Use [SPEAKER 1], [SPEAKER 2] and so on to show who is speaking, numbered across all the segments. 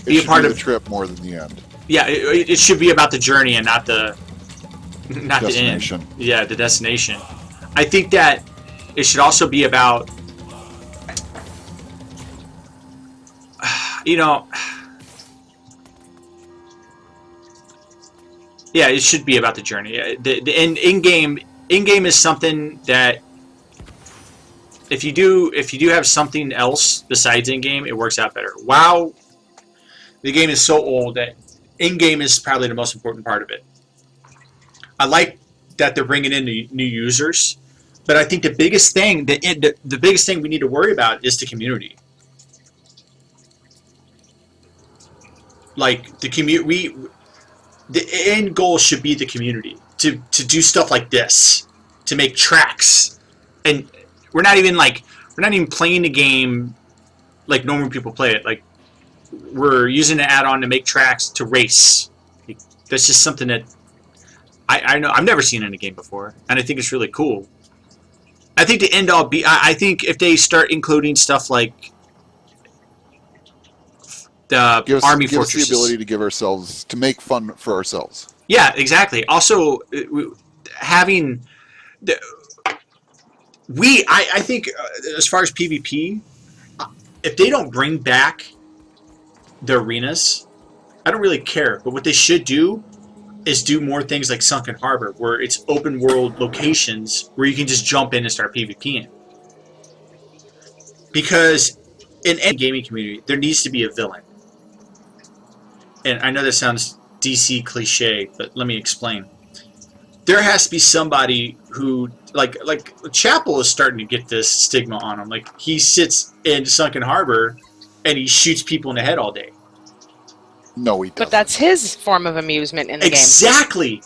[SPEAKER 1] be a part of the trip more than the end.
[SPEAKER 2] Yeah, it should be about the journey and not the
[SPEAKER 1] destination.
[SPEAKER 2] The end. Yeah, the destination. I think that it should also be about, you know, yeah, it should be about the journey. The in-game is something that if you do have something else besides in-game, it works out better. WoW, the game is so old that in-game is probably the most important part of it. I like that they're bringing in new users, but I think the biggest thing the biggest thing we need to worry about is the community. Like the end goal should be the community to do stuff like this, to make tracks, and we're not even playing the game like normal people play it. Like we're using an add-on to make tracks to race. That's just something that I know I've never seen in a game before, and I think it's really cool. I think the end all be. I think if they start including stuff like the army fortresses,
[SPEAKER 1] give us the ability to make fun for ourselves.
[SPEAKER 2] Yeah, exactly. Also, having I think as far as PvP, if they don't bring back the arenas, I don't really care. But what they should do is do more things like Sunken Harbor, where it's open world locations where you can just jump in and start PvPing. Because in any gaming community, there needs to be a villain. And I know that sounds DC cliche, but let me explain. There has to be somebody who, like Chapel is starting to get this stigma on him. Like, he sits in Sunken Harbor and he shoots people in the head all day.
[SPEAKER 1] No, he doesn't.
[SPEAKER 3] But that's his form of amusement in the game.
[SPEAKER 2] Exactly.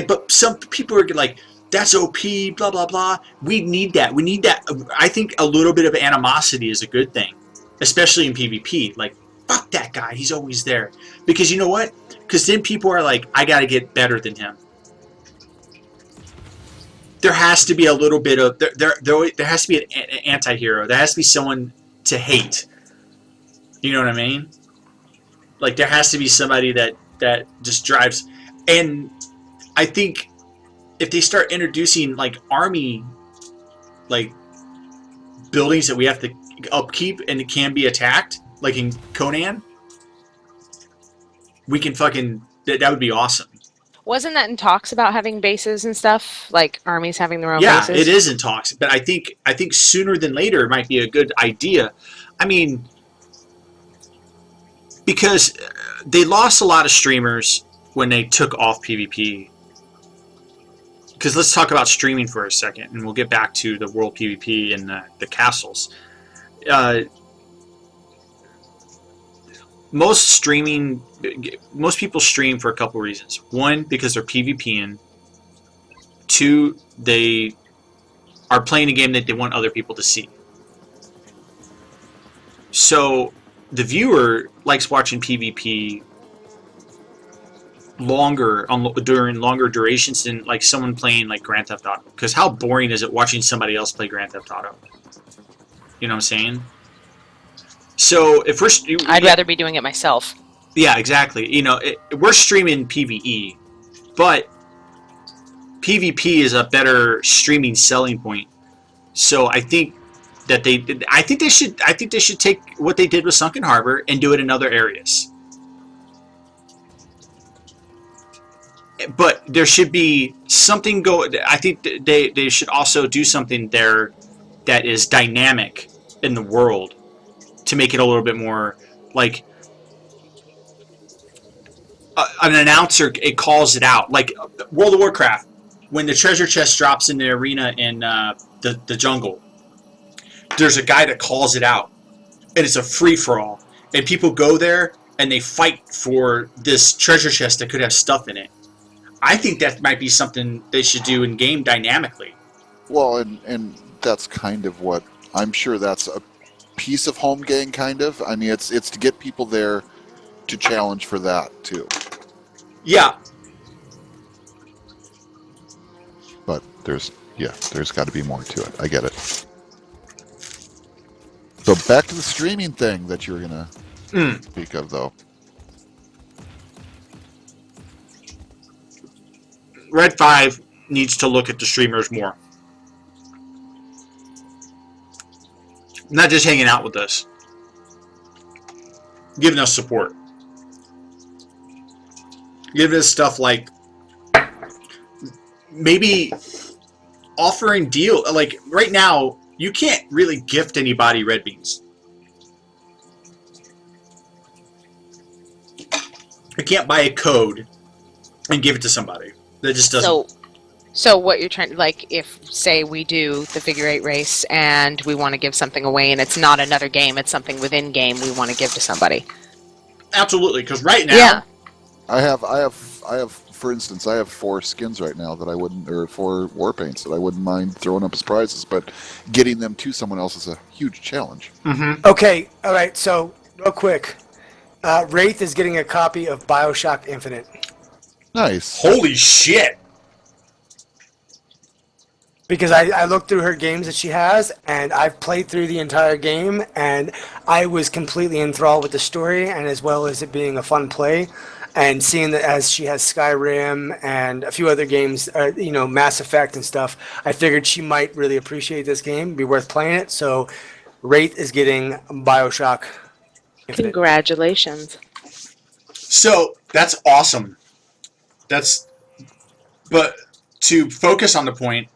[SPEAKER 2] But some people are like, that's OP, blah, blah, blah. We need that. We need that. I think a little bit of animosity is a good thing, especially in PvP. Like, fuck that guy. He's always there. Because you know what? Because then people are like, I got to get better than him. There has to be a little bit of... There has to be an anti-hero. There has to be someone to hate. You know what I mean? Like, there has to be somebody that just drives... And I think if they start introducing, like, army, like, buildings that we have to upkeep and it can be attacked, like in Conan, we can fucking... That would be awesome.
[SPEAKER 3] Wasn't that in talks about having bases and stuff? Like, armies having their own
[SPEAKER 2] Yeah,
[SPEAKER 3] bases?
[SPEAKER 2] it is in talks. But I think sooner than later it might be a good idea. I mean... Because they lost a lot of streamers when they took off PvP. Because let's talk about streaming for a second, and we'll get back to the world PvP and the castles. Most people stream for a couple reasons. One, because they're PvPing. Two, they are playing a game that they want other people to see. So the viewer likes watching PvP during longer durations than like someone playing like Grand Theft Auto. Because how boring is it watching somebody else play Grand Theft Auto? You know what I'm saying? So if
[SPEAKER 3] I'd rather be doing it myself.
[SPEAKER 2] Yeah, exactly. You know, we're streaming PvE, but PvP is a better streaming selling point. So I think that I think they should take what they did with Sunken Harbor and do it in other areas. But there should be something I think they should also do something there that is dynamic in the world to make it a little bit more like an announcer. It calls it out, like World of Warcraft when the treasure chest drops in the arena in the jungle. There's a guy that calls it out, and it's a free-for-all. And people go there, and they fight for this treasure chest that could have stuff in it. I think that might be something they should do in-game dynamically.
[SPEAKER 1] Well, and that's kind of what... I'm sure that's a piece of home game, kind of. I mean, it's to get people there to challenge for that, too.
[SPEAKER 2] Yeah.
[SPEAKER 1] But there's got to be more to it. I get it. So back to the streaming thing that you were going to speak of, though.
[SPEAKER 2] Red 5 needs to look at the streamers more. Not just hanging out with us. Giving us support. Giving us stuff like maybe offering deal. Like right now, you can't really gift anybody red beans. You can't buy a code and give it to somebody. That just doesn't.
[SPEAKER 3] So what you're trying to, like, if, say, we do the figure 8 race and we want to give something away and it's not another game, it's something within game we want to give to somebody.
[SPEAKER 2] Absolutely, because right now,
[SPEAKER 3] Yeah.
[SPEAKER 1] I have, for instance, I have 4 skins right now that I wouldn't, or 4 war paints that I wouldn't mind throwing up as prizes, but getting them to someone else is a huge challenge.
[SPEAKER 4] Okay, all right. So real quick, Wraith is getting a copy of BioShock Infinite.
[SPEAKER 1] Nice.
[SPEAKER 2] holy shit!
[SPEAKER 4] Because I looked through her games that she has, and I've played through the entire game, and I was completely enthralled with the story, and as well as it being a fun play, and seeing that as she has Skyrim and a few other games, Mass Effect and stuff, I figured she might really appreciate this game, be worth playing it. So, Wraith is getting BioShock Infinite.
[SPEAKER 3] Congratulations.
[SPEAKER 2] So that's awesome. But to focus on the point,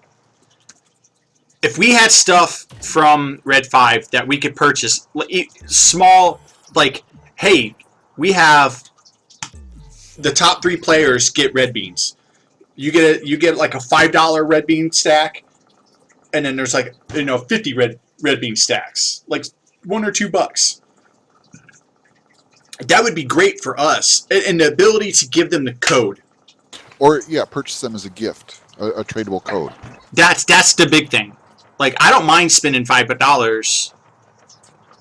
[SPEAKER 2] if we had stuff from Red 5 that we could purchase, small, like, hey, we have the top 3 players get red beans. You get like a $5 red bean stack, and then there's like 50 red bean stacks, like $1 or $2. That would be great for us, and the ability to give them the code.
[SPEAKER 1] Or, yeah, purchase them as a gift, a tradable code.
[SPEAKER 2] That's the big thing. Like, I don't mind spending $5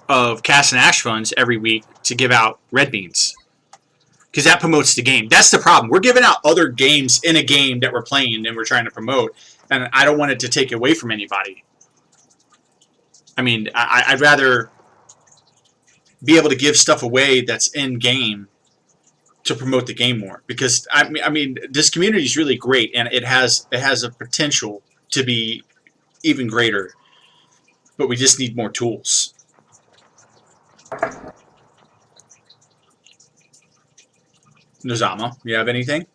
[SPEAKER 2] of Cast and Ash funds every week to give out red beans, because that promotes the game. That's the problem. We're giving out other games in a game that we're playing and we're trying to promote, and I don't want it to take away from anybody. I mean, I'd rather be able to give stuff away that's in game to promote the game more, because I mean this community is really great, and it has a potential to be even greater, but we just need more tools. Nozama, you have anything?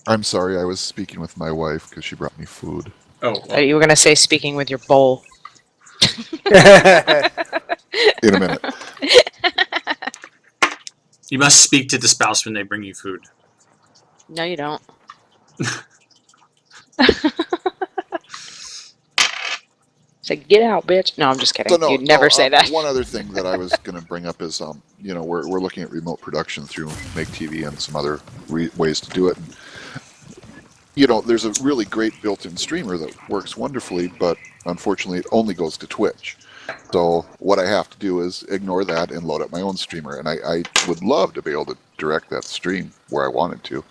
[SPEAKER 1] I'm sorry, I was speaking with my wife because she brought me food.
[SPEAKER 2] Oh,
[SPEAKER 3] You were going to say speaking with your bowl.
[SPEAKER 1] In a minute.
[SPEAKER 2] you must speak to the spouse when they bring you food.
[SPEAKER 3] No, you don't. Say, get out, bitch. No, I'm just kidding. You'd never say that.
[SPEAKER 1] One other thing that I was going to bring up is, we're looking at remote production through Make TV and some other ways to do it. There's a really great built-in streamer that works wonderfully, but unfortunately it only goes to Twitch. So what I have to do is ignore that and load up my own streamer, and I would love to be able to direct that stream where I wanted to.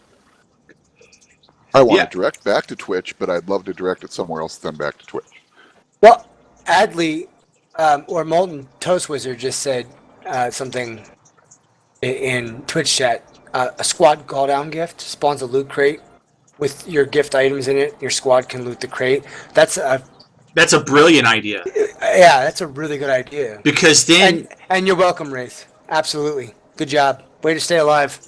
[SPEAKER 1] I want to direct back to Twitch, but I'd love to direct it somewhere else than back to Twitch.
[SPEAKER 4] Well, Adley or Molten Toast Wizard just said something in Twitch chat. A squad call down gift spawns a loot crate with your gift items in it. Your squad can loot the crate. That's a
[SPEAKER 2] brilliant idea.
[SPEAKER 4] Yeah, that's a really good idea.
[SPEAKER 2] Because then...
[SPEAKER 4] And you're welcome, Wraith. Absolutely. Good job. Way to stay alive.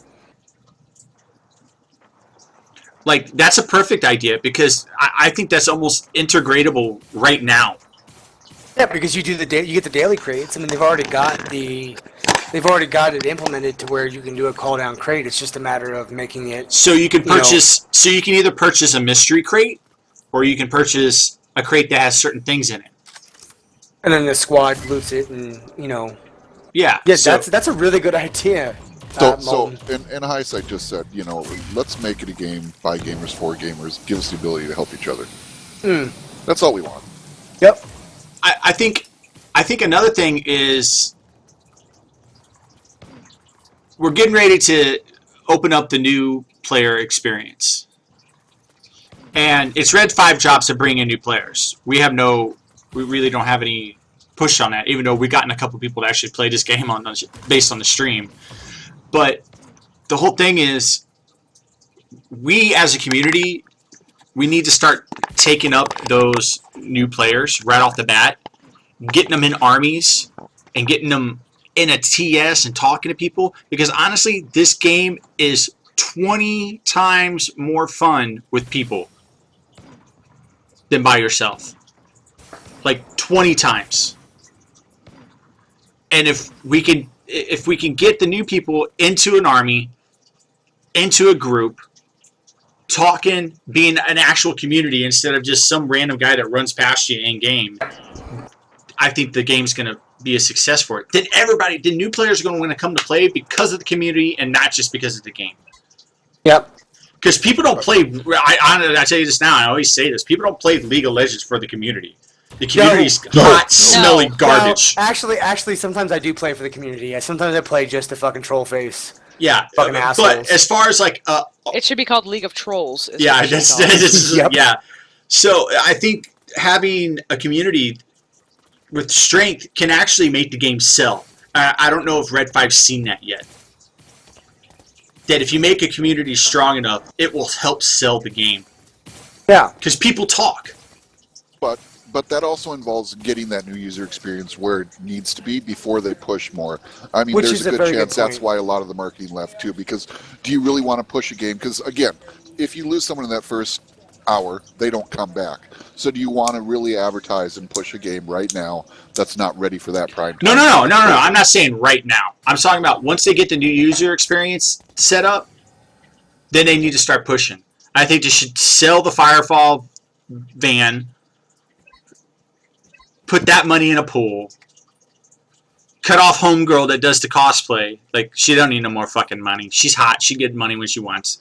[SPEAKER 2] Like, that's a perfect idea, because I think that's almost integratable right now.
[SPEAKER 4] Yeah, because you get the daily crates. I mean, they've already got it implemented to where you can do a call down crate. It's just a matter of making it.
[SPEAKER 2] So you can purchase. So you can either purchase a mystery crate, or you can purchase a crate that has certain things in it.
[SPEAKER 4] And then the squad loots it, and
[SPEAKER 2] Yeah.
[SPEAKER 4] Yeah, that's a really good idea.
[SPEAKER 1] So in Highsight just said, let's make it a game by gamers for gamers. Give us the ability to help each other. That's all we want.
[SPEAKER 4] Yep.
[SPEAKER 2] I think another thing is we're getting ready to open up the new player experience, and it's Red 5 jobs to bring in new players. We really don't have any push on that, even though we've gotten a couple people to actually play this game based on the stream. But the whole thing is, we as a community, we need to start taking up those new players right off the bat, getting them in armies, and getting them in a TS and talking to people. Because honestly, this game is 20 times more fun with people than by yourself. Like 20 times. And if we can get the new people into an army, into a group, talking, being an actual community instead of just some random guy that runs past you in game, I think the game's going to be a success for it. Then new players are going to want to come to play because of the community and not just because of the game.
[SPEAKER 4] Yep.
[SPEAKER 2] Because people don't play. I tell you this now. I always say this. People don't play League of Legends for the community. The community's hot, smelly garbage.
[SPEAKER 4] No, actually, sometimes I do play for the community. Sometimes I play just to fucking troll face.
[SPEAKER 2] Yeah,
[SPEAKER 4] fucking assholes.
[SPEAKER 2] But as far as like,
[SPEAKER 3] It should be called League of Trolls.
[SPEAKER 2] yeah,
[SPEAKER 4] Yep.
[SPEAKER 2] yeah. So I think having a community with strength can actually make the game sell. I don't know if Red 5's seen that yet. That if you make a community strong enough, it will help sell the game.
[SPEAKER 4] Yeah.
[SPEAKER 2] Because people talk.
[SPEAKER 1] But that also involves getting that new user experience where it needs to be before they push more. I mean,
[SPEAKER 4] Which
[SPEAKER 1] there's
[SPEAKER 4] is
[SPEAKER 1] a
[SPEAKER 4] a
[SPEAKER 1] good
[SPEAKER 4] very good
[SPEAKER 1] chance that's
[SPEAKER 4] point.
[SPEAKER 1] why a lot of the marketing left too. Because do you really want to push a game? Because again, if you lose someone in that first hour, they don't come back. So do you want to really advertise and push a game right now that's not ready for that prime time?
[SPEAKER 2] No. I'm not saying right now. I'm talking about once they get the new user experience set up, then they need to start pushing. I think they should sell the Firefall van, put that money in a pool, cut off Homegirl that does the cosplay. Like, she don't need no more fucking money. She's hot. She get money when she wants.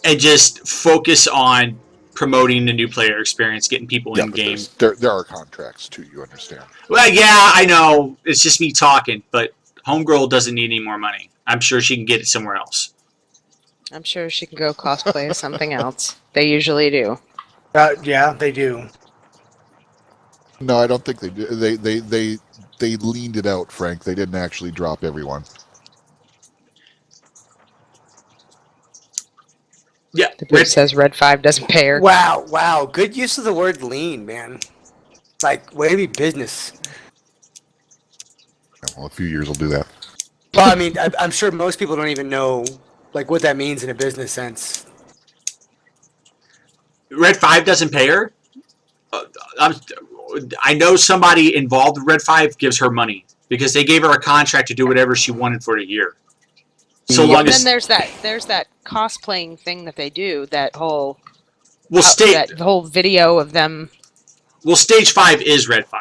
[SPEAKER 2] And just focus on promoting the new player experience, getting people in
[SPEAKER 1] but
[SPEAKER 2] game.
[SPEAKER 1] there are contracts too, you understand.
[SPEAKER 2] Well, yeah, I know. It's just me talking, but Homegirl doesn't need any more money. I'm sure she can get it somewhere else.
[SPEAKER 3] I'm sure she can go cosplay as something else. They usually do.
[SPEAKER 4] Yeah, they do.
[SPEAKER 1] No, I don't think they do. They leaned it out, Frank. They didn't actually drop everyone.
[SPEAKER 2] Yeah,
[SPEAKER 3] The book says Red 5 doesn't pay her.
[SPEAKER 4] Wow. Good use of the word lean, man. Like, way to be business.
[SPEAKER 1] Well, a few years will do that.
[SPEAKER 4] Well, I mean, I'm sure most people don't even know, like, what that means in a business sense.
[SPEAKER 2] Red 5 doesn't pay her. I know somebody involved with Red 5 gives her money because they gave her a contract to do whatever she wanted for a year. So
[SPEAKER 3] Well,
[SPEAKER 2] long
[SPEAKER 3] and
[SPEAKER 2] as
[SPEAKER 3] then there's that cosplaying thing that they do. That whole
[SPEAKER 2] that
[SPEAKER 3] whole video of them.
[SPEAKER 2] well, Stage 5 is Red 5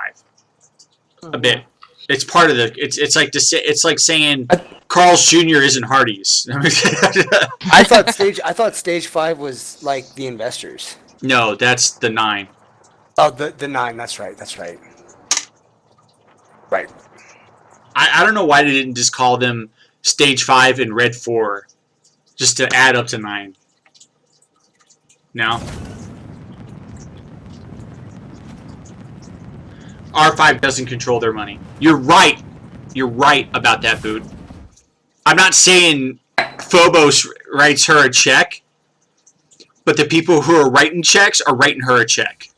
[SPEAKER 2] a bit. It's part of the. It's like saying Carl's Jr. isn't Hardee's.
[SPEAKER 4] I thought stage 5 was like the investors.
[SPEAKER 2] No, that's the 9.
[SPEAKER 4] Oh, the 9. That's right. Right.
[SPEAKER 2] I don't know why they didn't just call them Stage 5 and Red 4, just to add up to 9. No. R5 doesn't control their money. You're right. You're right about that, Boot. I'm not saying Phobos writes her a check, but the people who are writing checks are writing her a check.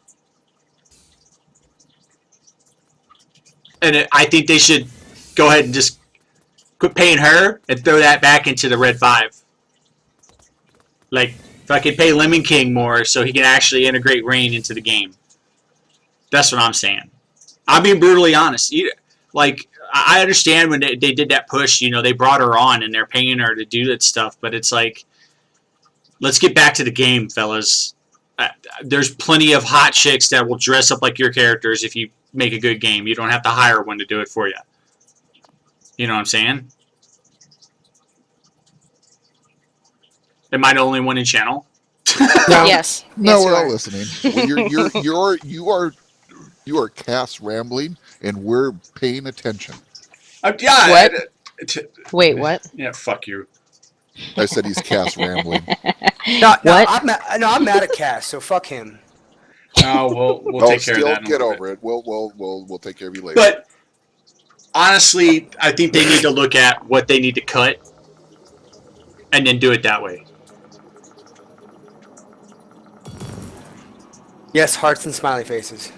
[SPEAKER 2] And I think they should go ahead and just quit paying her and throw that back into the Red 5. Like, if I could pay Lemon King more so he can actually integrate Rain into the game. That's what I'm saying. I'm being brutally honest. I understand when they did that push, they brought her on and they're paying her to do that stuff, but it's like, let's get back to the game, fellas. There's plenty of hot chicks that will dress up like your characters if you make a good game. You don't have to hire one to do it for you. You know what I'm saying? Am I the only one in channel?
[SPEAKER 4] No.
[SPEAKER 3] Yes.
[SPEAKER 1] No,
[SPEAKER 3] Yes,
[SPEAKER 1] we're
[SPEAKER 3] you
[SPEAKER 1] all
[SPEAKER 3] are.
[SPEAKER 1] listening. You are cast rambling, and we're paying attention.
[SPEAKER 2] Yeah.
[SPEAKER 3] What? Wait, what?
[SPEAKER 2] Yeah, fuck you.
[SPEAKER 1] I said he's cast rambling.
[SPEAKER 4] No,
[SPEAKER 3] What?
[SPEAKER 4] I'm mad at Cass, so fuck him.
[SPEAKER 2] No, we'll take care of that. in a
[SPEAKER 1] Get
[SPEAKER 2] little bit.
[SPEAKER 1] over it. We'll take care of you later.
[SPEAKER 2] But honestly, I think they need to look at what they need to cut and then do it that way.
[SPEAKER 4] Yes, hearts and smiley faces.